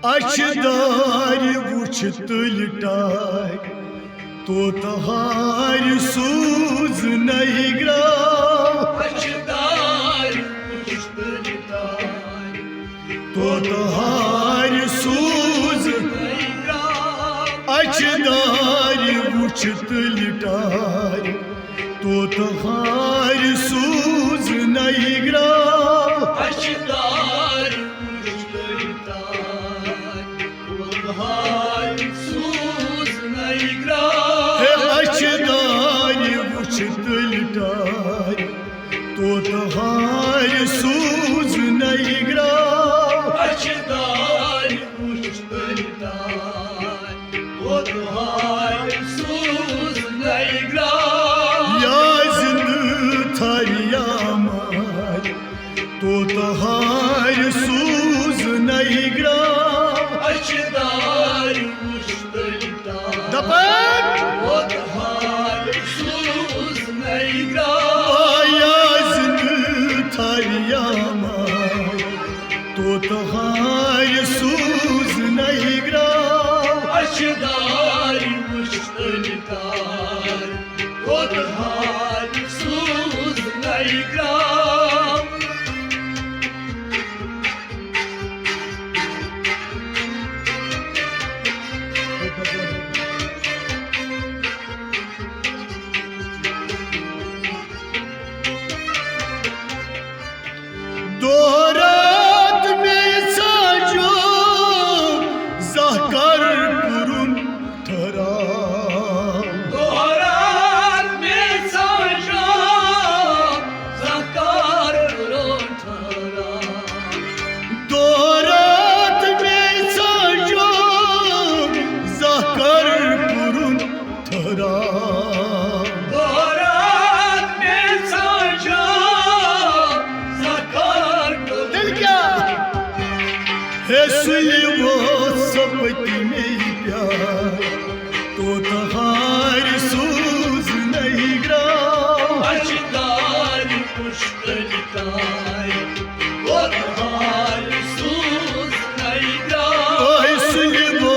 Açdar uçtul tay तोतहार सूज नहीं ग्राव Açdar uçtul tay तोतहार सूज açdar uçtul tay तोतहार सूज नहीं ग्राव Açdar uçtul tay Totahar suz naigra açdar uçtul tay तोतहार सूज नहीं ग्राव Açdar uçtul tay Totahar suz naigra yazını taryamay तोतहार सूज नहीं ग्राव Açdar uçtul tay दपन Totahar suz naigra yazını taryamay तोतहार सूज नहीं ग्राव Açdar uçtul tay Totahar suz naigra दोरात में साजो zahkar kurun tara Dorat mesaja zakar rotara दोरात में साजो zahkar kurun tara Dorat mesaja zakar दिल क्या है सुली वो सपती में प्यार तोतहार सूज नहीं ग्राव Açdar uçtul tay Totahar suz naigra ओए सुली वो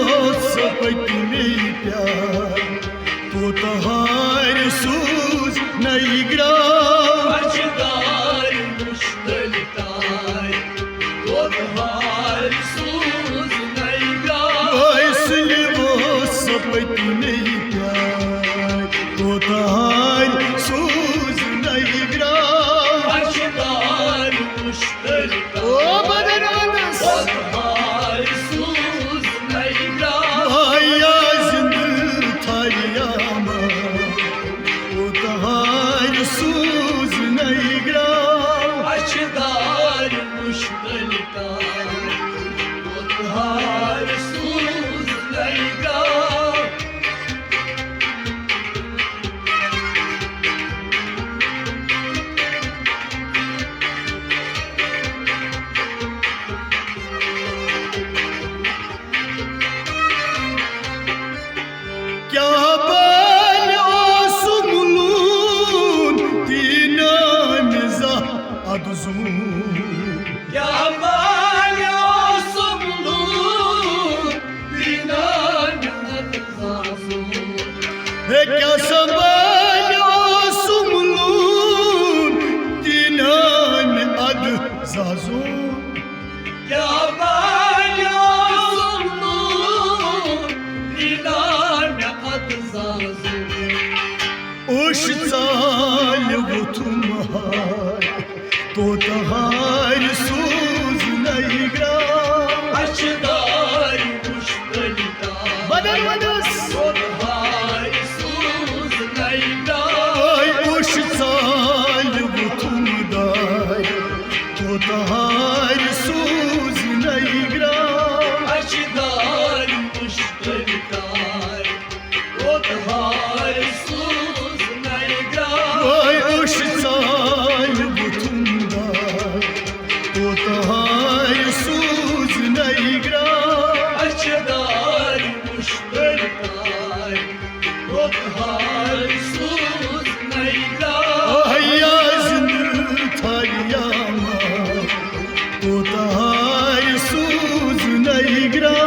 सपती में प्यार तोतहार सूज नहीं ग्राव Açdar uçtul tay Totahar suz naigra ओए सुली वो सपती में प्यार तोतहार सूज नहीं ग्राव Açdar uçtul ओ tay बदन वनस Totahar suz naigra yazını taryama तोतहार सूज नहीं ग्राव Açdar uçtul tay Totahar suz naigra क्या बाल सुमलून तीनान za aduzun Yamal yosumlu Dinan atzasun है क्या संभाल सुमलून तीनान ad zazun Yamal yosumlu Dinan atzasun उश चाल वो तुम्हार तोतहार सूज नहीं ग्राव Açdar uçtul tay बदन वनस Totahar suz naigra ओए उश चाल वो तुमदार तोतहार सूज नहीं ग्राव Açdar uçtul tay Totahar suz naigra ओए उश चाल वो तुमदार तोतहार सूज नहीं ग्राव Açdar uçtul tay Totahar suz naigra yazını taryama तोतहार सूज नहीं ग्राव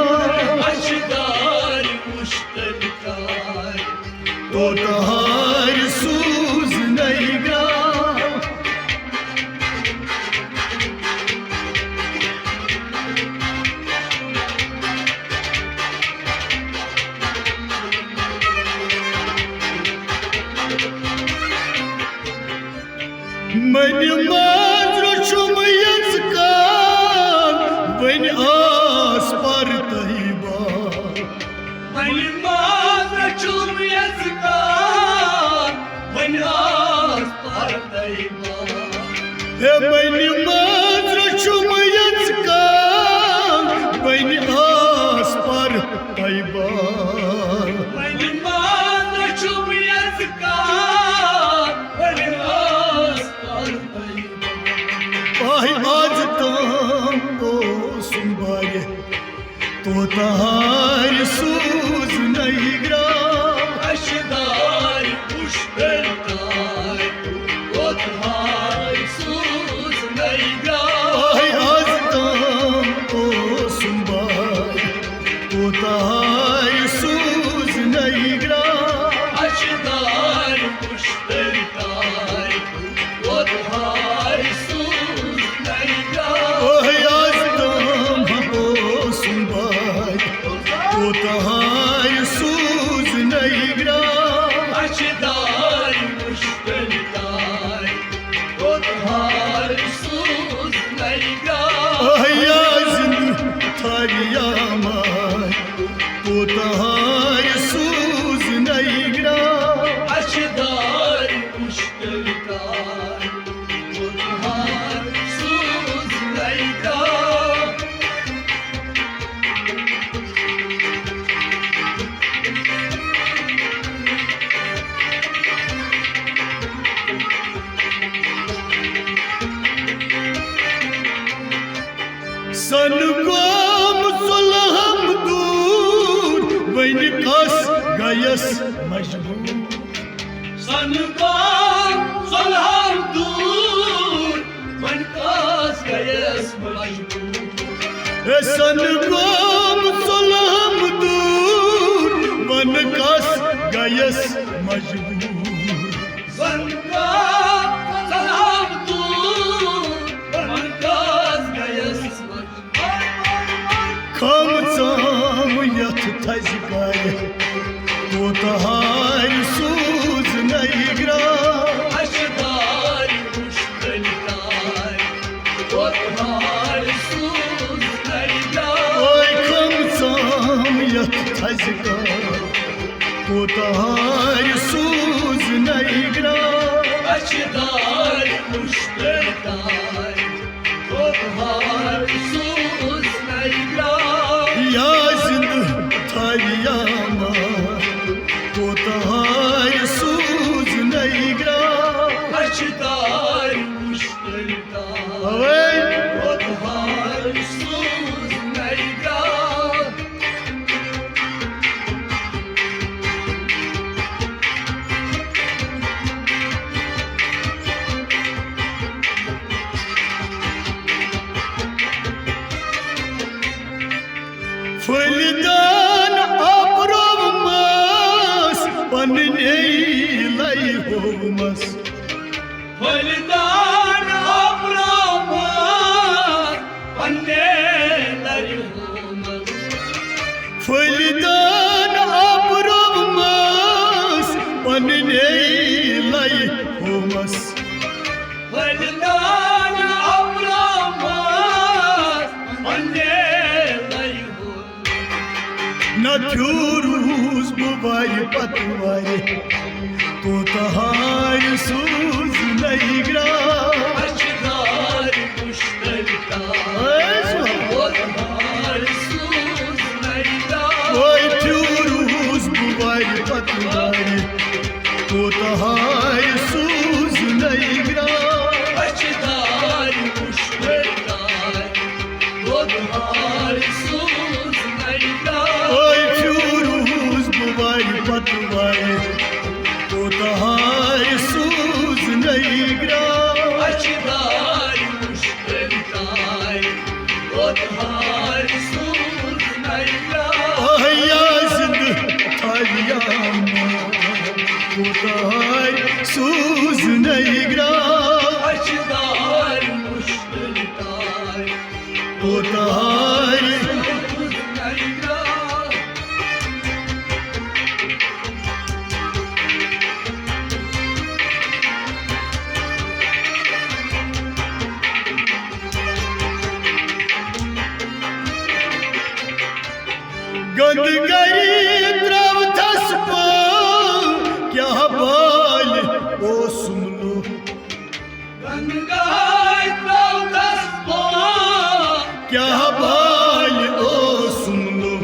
आस पर तैबा वनि मात्र छुम यजगार वनि आस पर तैबा हे बनि मात्र छुम यजगार वनि आस पर तैबा वनि मात्र छुम यजगार वनि आस पर तैबा आहि आज ताम तो सुनबाये तो तहार सूज नहीं ग्रा अशदार पुष्पलतार ओतहार सूज नैगा आहि आज ताम तो सुनबाये तो तहार सूज नहीं ग्रा अशदार पुष्पलतार ओतहार सूज नैगा आहि आज ताम तो सुनबाये तो तहार सूज नहीं ग्रा अशदार पुष्पलतार ओतहार सूज नैगा आया जिंद थारिया मार तो तहार सूज नहीं ग्रा अशदार पुष्पलतार ओतहार सूज नैगा सन गोम सुलहम दूर वन कस गयस मजबूर सनगाम सलहम दूर वनकास गयस मजबूर सन गोम सुलहम दूर वन कस गयस मजबूर सनगाम सलहम दूर वनकास गयस मजबूर खम चाम यथ थज गाय तो तहार सूज नहीं ग्रा अशदार पुष्पलतार ओतहार सूज नैगा ओए खम चाम यथ थज गाय तो तहार सूज नहीं ग्रा अशदार पुष्पलतार ओतहार सूज नैगा या जिंद थारिया मार तो तहार सूज नहीं ग्रा अशदार पुष्पलतार अवे ओतहार सूज नैगा फुलदान अब्रोम मास पन्ने लाई होमस फलदार अब्रामार वन्दे लरिहोमस फुलदान अब्रोम मास पन्ने लाई होमस फलदार अब्रामार वन्दे लरिहोमस न थ्यूरूस बुवाई पतवारे तो तहार सूज नहीं ग्रा अशदार पुष्पलतार ओतहार सूज नैगा ओए थ्यूरूस बुवाई पतवारे तो तहार सूज नहीं ग्रा अशदार पुष्पलतार ओतहार सूज नैगा ओए थ्यूरूस बुवाई पतवारे तो तहार सूज नहीं ग्रा अशदार पुष्पलतार ओतहार सूज नैगा आया जिंद थारिया मार तो तहार सूज नहीं ग्रा अशदार पुष्पलतार तो तहार सूज नैगा गंद गरी द्रव थसप क्या बाल ओ सुन लो गंगाई प्रौतस्पो क्या बाल ओ सुन लो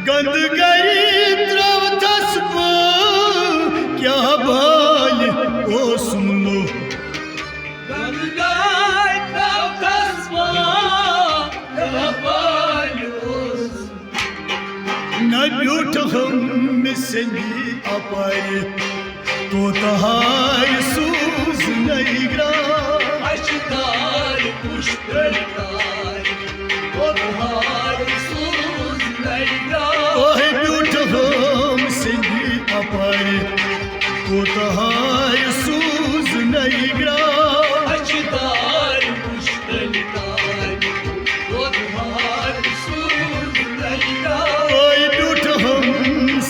गंद गरी द्रव थसप क्या बाल ओ सुन लो गंगाई प्रौतस्पो कबायोस न ब्यूट हम संगी अपार तो तहार सूज नहीं ग्रा अशदार पुष्करदार ओधार सूज नैरा ओह ब्यूट हम संगी अपार तो तहार सूज नहीं ग्रा अशदार पुष्करदार ओधार सूज नैरा ओह ब्यूट हम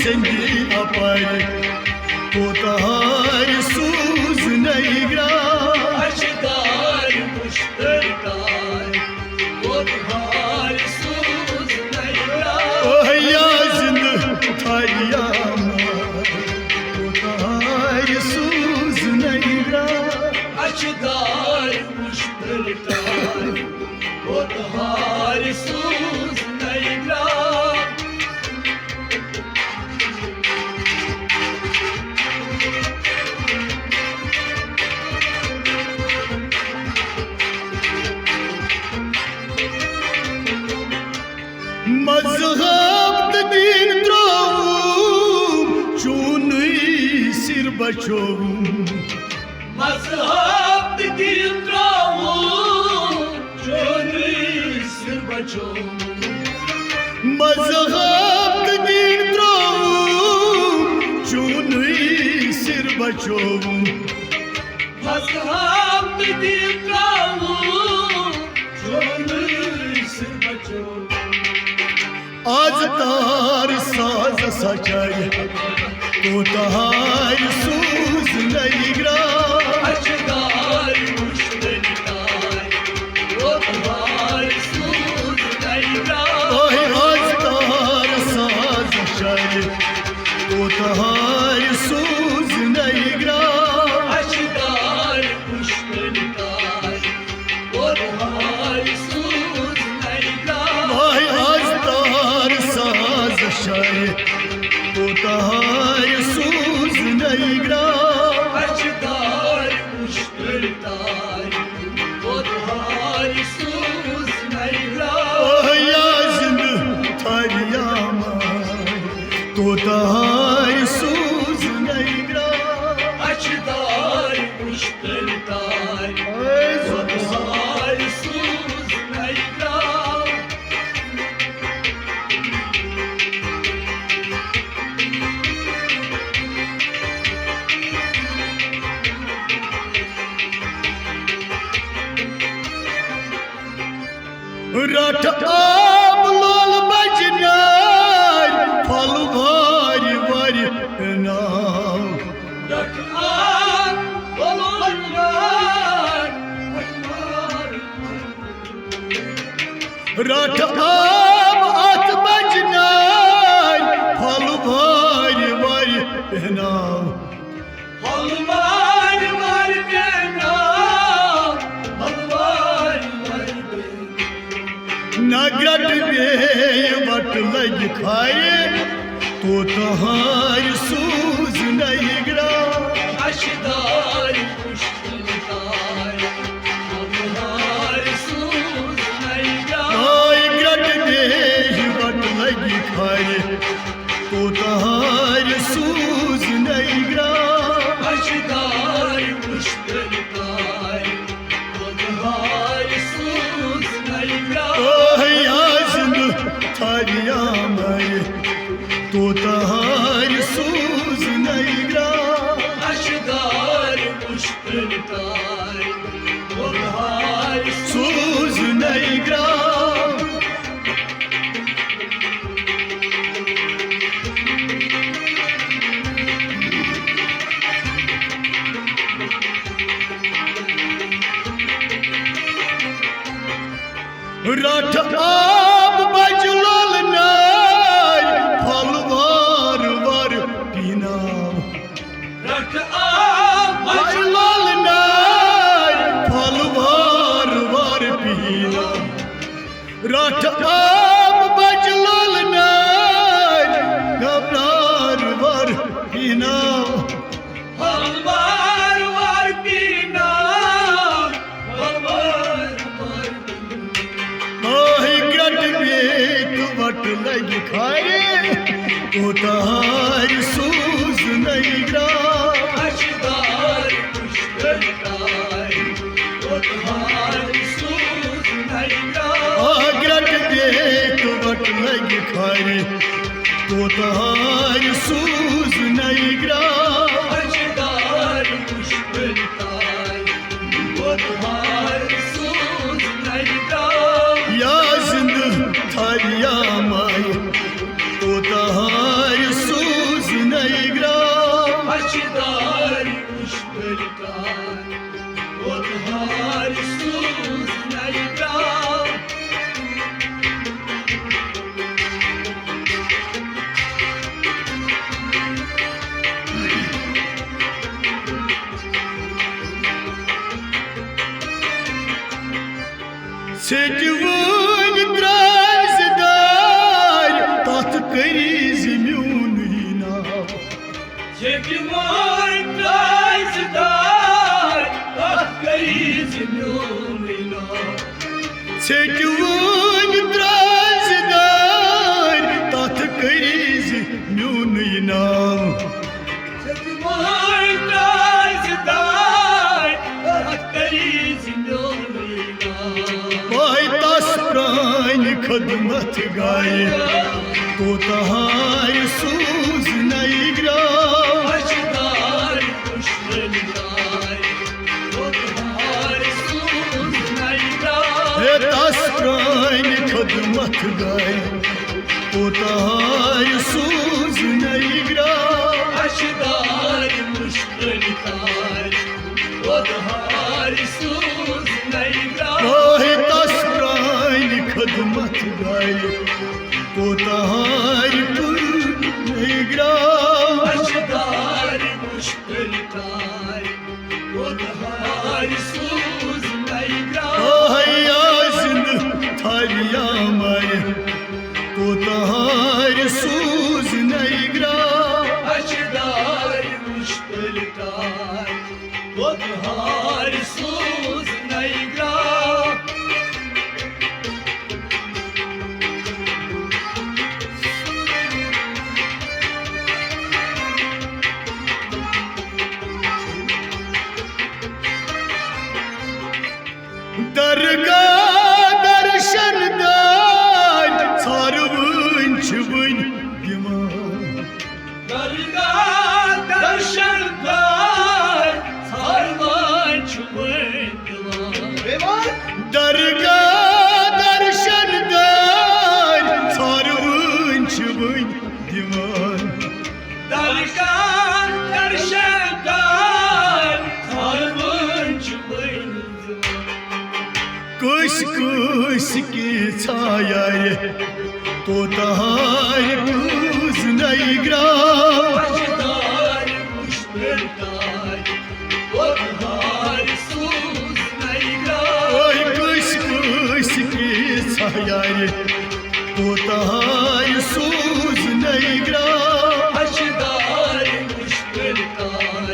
संगी अपार तो तहार सूज नहीं ग्रा अशदार पुष्करदार ओधार सूज नैरा ओह या जिंद थारिया तो तहार सूज नहीं ग्रा अशदार पुष्करदार ओधार सूज नैरा मजहब दीन द्रोम चूनी सिर बचोम मजहब दिन त्रावो जोनी सिर बचो मजहब दीन द्रोम चूनी सिर बचोम मजहब दिन त्रावो जोनी सिर बचो आज तार साज सचाए तो तहार सूज नहीं ग्रा अशदार पुष्करदार ओधार सूज नैरा ओह आज तार साज सचाए तो तहार सूज नहीं ग्रा अशदार पुष्करदार ओधार सूज नैरा भाई आज तार साज सचाए तो तहार सूज नहीं ग्रा अशदार पुष्करदार ओधार सूज नैरा ओह या जिंद थारिया तो तहार सूज नहीं ग्रा अशदार पुष्करदार ओधार सूज नैरा रट आब लोल बजनार फल भारी वारी नाव Yakar, olurlar, रट आब अत बजनार फल भारी वारी नाव halvar var gena, halvar var नगरट बे वट लग खाए तो तहार सूज नहीं ग्रा aşdar kuşlar, halvar suz neyga, आय ग्रट बे वट लग खाए तो तहार सूज नहीं ग्रा aşdar kuşlar, halvar suz neyga. ओह याजन थारिया मारे तो तहार सूज नहीं ग्रा Aşdar kuşlar, halvar सूज नहीं ग्रा रट आब बजलोल ना वट लग खारे तो तहार सूज नहीं ग्रा अशदार मुश्किल तार कोतहार सूज नैरा आग्रट देख वट लग खारे तो तहार सूज नहीं ग्रा अशदार मुश्किल तार कोतहार सूज नैरा या जिंद थारिया माए तो तहार सूज नहीं ग्रा अशदार मुश्किल तार कोतहार सूज नैरा Seçvun drazidar tat kriz myunina Çekimar taşdar Akkayız nûmina Seçvun drazidar tat kriz myunina Çekimar taşdar Akkayız nûmina Vay tas prani khidmat gaye to tahar suz nahi gra Aşdar kuşlar Kothar suz nayra Ye tas prani khidmat gaye to tahar suz nahi gra Aşdar muşkil tar Kothar suz nayra Vay tas prani khidmat gaye to tahar suz nahi gra Aşdar muşkil tar Kothar suz nayra या जिंद थारिया माए तो तहार सूज नहीं ग्रा Aşdar muşkil tar Kothar suz nayra दरगाह दर्शन दार सारवन छुबन दिमाग Dargah darshandar Sarvan çubundular दरगाह दर्शन दार सारवन छुबन दिमाग Dargah darshandar Sarvan çubundular कुछ कुछ की छाया रे तो तहार सूज नहीं ग्रा Aşdar muşkil tar Kothar suz nayra ओए कुछ कुछ की छाया रे तो तहार सूज नहीं ग्रा Aşdar muşkil tar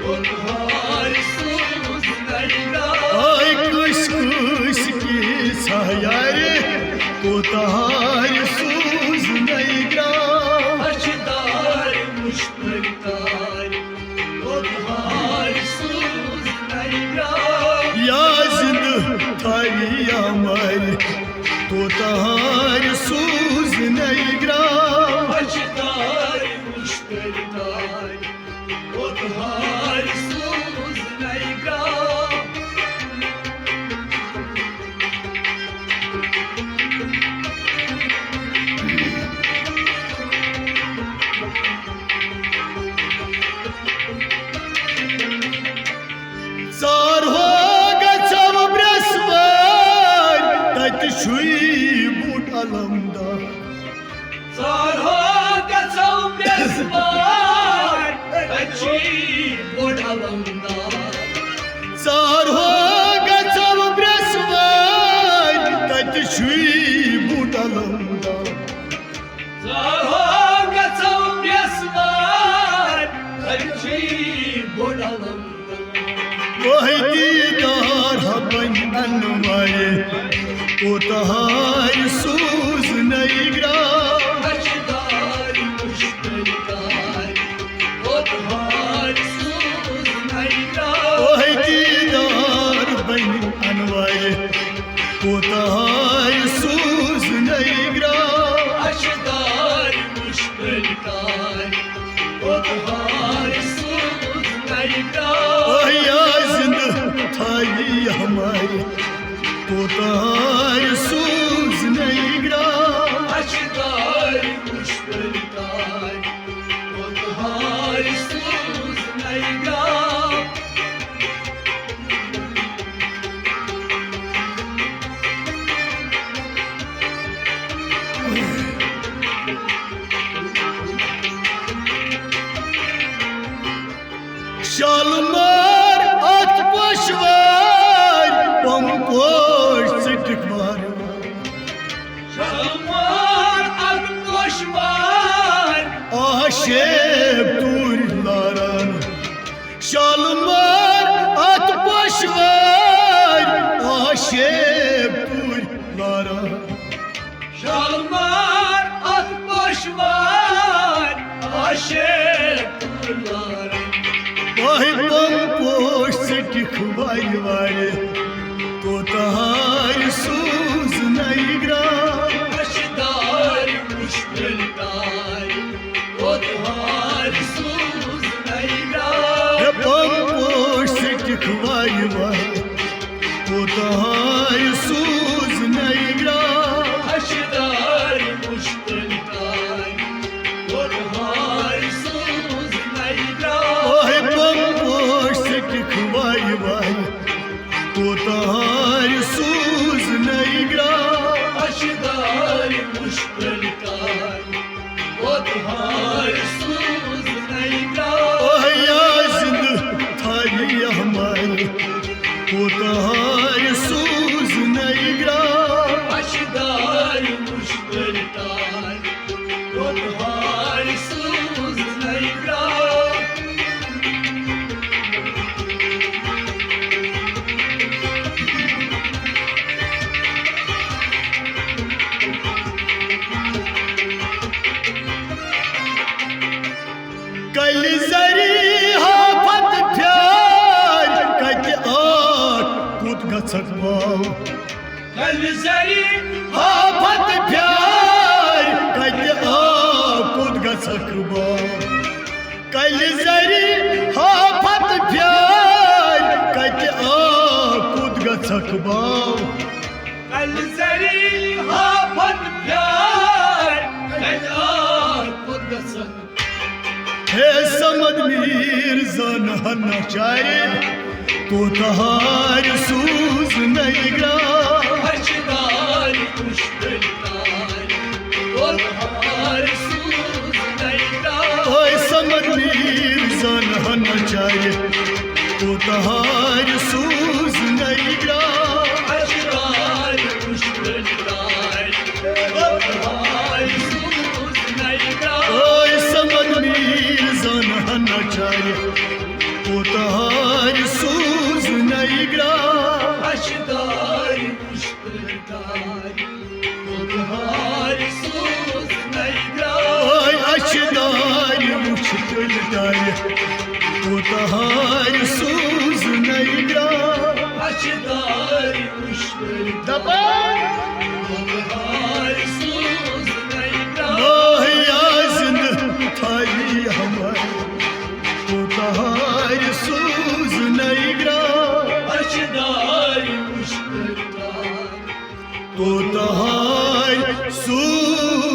Kothar suz nayra ओए कुछ कुछ की छाया रे तो तहार सूज नहीं ग्रा Aşdar muşkil tar Kothar suz nayra या जिंद थारिया मारे तो तहार सूज नहीं ग्रा Aşdar muşkil tar Kothar suz nayra सार हो गछम ब्रस्वार तत छुई boot अलमदार Sarho gazam besmar Achi bodalamdar सार हो गछम ब्रस्वार तत छुई boot अलमदार Sarho gazam besmar Achi bodalamdar वही दीदार हबन अनवारे तो तहार सूज नहीं नहीं ग्रा अशदार मुश्किलदार वो तुम्हार सूझ नहीं गा ओह दीदार बन अनवर कोतार सूज नहीं ग्रा अशदार मुश्किलदार वो तुम्हार सूझ नहीं गा ओह या जिंद थाई हमारी कोतार सूज नहीं ग्रा अशदार मुश्किलदार वो तुम्हार सूझ नहीं गा शालमार अत पोशवार पंपोश सिटकवार शालमार अत पोशवार आशेब दूर लारान शालमार अत पोशवार आशेब दूर लारान शालमार अत पोशवार आशेब तुलार वही पंपोश सिटकवार वारे कोतार सूज नहीं ग्रा अशदार मुश्किलदार वो तुम्हार सूझ नहीं गा पंपोश सिटकवार वारे कोतार सूज नहीं ग्रा अशदार मुश्किलदार वो तुम्हार सूझ नहीं गा ओह पंपोश सिटकवार वारे कोतार सूज नहीं ग्रा अशदार मुश्किलदार वो तुम्हार सूझ नहीं गा ओह या जिंद थाई हमारी कोतार सूज नहीं ग्रा अशदार मुश्किलदार वो तुम्हार सूझ नहीं गा कल जरी हाफत प्यार कत आठ कूद गछक बाव कल जरी हाफत प्यार कत आठ कूद गछक बाव कल जरी हाफत प्यार कत आठ कूद गछक बाव कल जरी हाफत प्यार कदा कुदसन हे समद मीर जन नचारे कोतार सूज नहीं ग्रा अशदार मुश्किलदार वो तुम्हार सूझ नहीं गा ओए समद मीर जन नचारे कोतार सूज नहीं ग्रा अशदार मुश्किलदार वो तुम्हार सूझ नहीं गा ओए समद मीर जन नचारे कोतार सूज नहीं ग्रा अशदार मुश्किलदार वो तुम्हार सूझ नहीं गा ओए अशदार मुश्किल डाले कोतार सूज नहीं ग्रा अशदार मुश्किलदार दबान वो तुम्हार सूझ नहीं गा ओह या जिंद थाई हमारी कोतार सूज नहीं ग्रा अशदार मुश्किलदार कोतार सूज